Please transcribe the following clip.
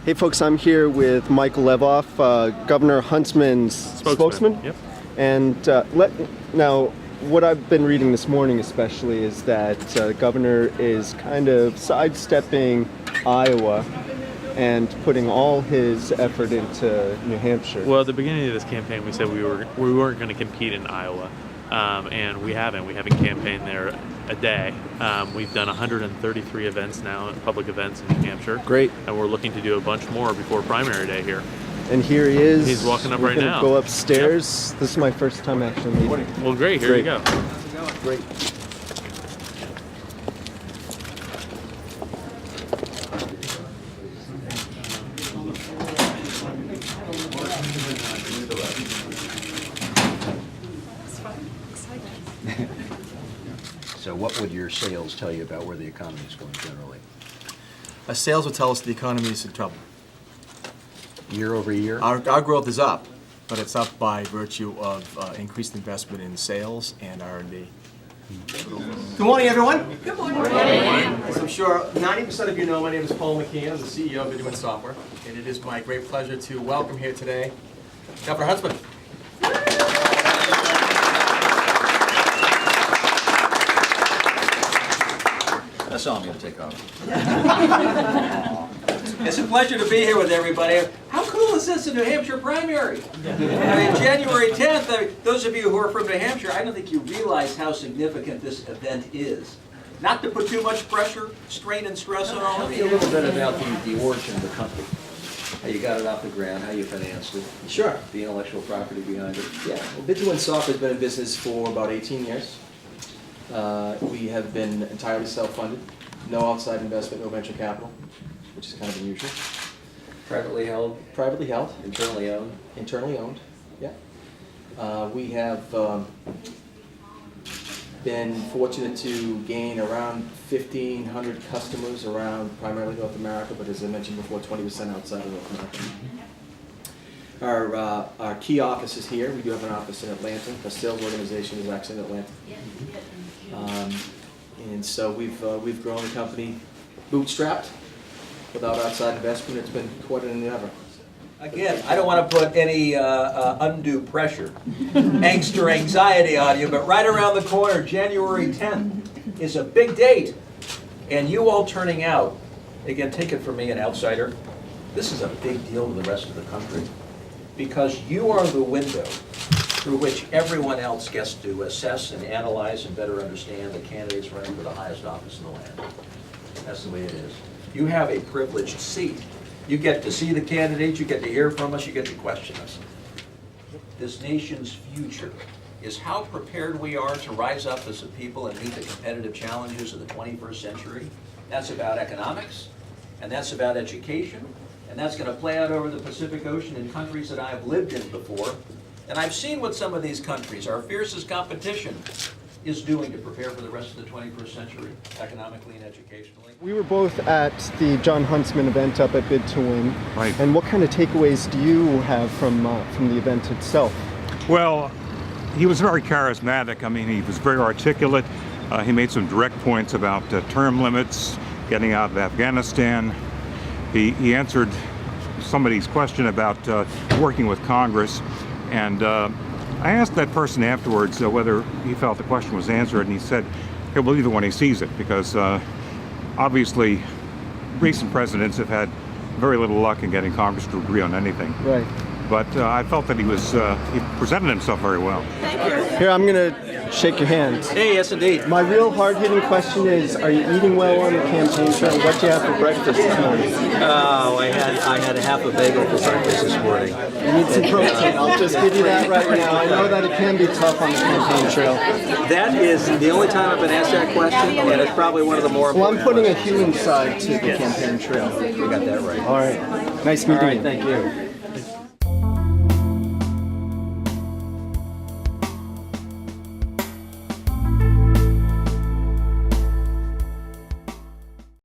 Hey folks, I'm here with Michael Levoff, Governor Huntsman's spokesman. Yep. And now, what I've been reading this morning especially is that the governor is kind of sidestepping Iowa and putting all his effort into New Hampshire. Well, at the beginning of this campaign, we said we weren't going to compete in Iowa, and we haven't. We haven't campaigned there a day. We've done 133 events now, public events in New Hampshire. Great. And we're looking to do a bunch more before primary day here. And here he is. He's walking up We're right gonna now. Go upstairs. Yep. This is my first time actually meeting. Well, great. Here you go. Great. So what would your sales tell you about where the economy is going generally? Sales will tell us the economy is in trouble. Year over year? Our growth is up, but it's up by virtue of increased investment in sales and R&D. Good morning, everyone. Good morning. As I'm sure 90% of you know, my name is Paul McKeon. I'm the CEO of BID2WIN Software, and it is my great pleasure to welcome here today Governor Huntsman. That's all I'm going to take off. It's a pleasure to be here with everybody. How cool is this, a New Hampshire primary? I mean, January 10th, those of you who are from New Hampshire, I don't think you realize how significant this event is. Not to put too much pressure, strain, and stress on all Tell of me a you. little bit about the origin of the company. How you got it off the ground, how you financed it. Sure. The intellectual property behind it. Yeah, well, BID2WIN Software has been in business for about 18 years. We have been entirely self-funded, no outside investment, no venture capital, which is kind of unusual. Privately held, Privately held, internally owned. internally owned, yeah. We have been fortunate to gain around 1,500 customers around primarily North America, but as I mentioned before, 20% outside of North America. Our key office is here. We do have an office in Atlanta. The sales organization is actually in Atlanta. And so we've grown the company bootstrapped without outside investment. It's been quite an endeavor. Again, I don't want to put any undue pressure, angst or anxiety on you, but right around the corner, January 10th, is a big date. And you all turning out, again, take it from me, an outsider, this is a big deal to the rest of the country. Because you are the window through which everyone else gets to assess and analyze and better understand the candidates running for the highest office in the land. That's the way it is. You have a privileged seat. You get to see the candidates, you get to hear from us, you get to question us. This nation's future is how prepared we are to rise up as a people and meet the competitive challenges of the 21st century. That's about economics, and that's about education, and that's going to play out over the Pacific Ocean in countries that I have lived in before. And I've seen what some of these countries, our fiercest competition, is doing to prepare for the rest of the 21st century, economically and educationally. We were both at the John Huntsman event up at BID2WIN. Right. And what kind of takeaways do you have from the event itself? Well, he was very charismatic. I mean, he was very articulate. He made some direct points about term limits, getting out of Afghanistan. He answered somebody's question about working with Congress. And I asked that person afterwards whether he felt the question was answered, and he said he'll believe it when he sees it, because obviously recent presidents have had very little luck in getting Congress to agree on anything. Right. But I felt that he presented himself very well. Here, I'm going to shake your hand. Hey, yes indeed. My real hard-hitting question is, are you eating well on the campaign trail? What did you have for breakfast this morning? Oh, I had a half a bagel for breakfast this morning. You need some protein. I'll just give you that right now. I know that it can be tough on the campaign trail. That is the only time I've been asked that question, and it's probably one of the more Well, I'm important putting a human side to the campaign trail. You got that right. All right. Nice meeting you. Thank you.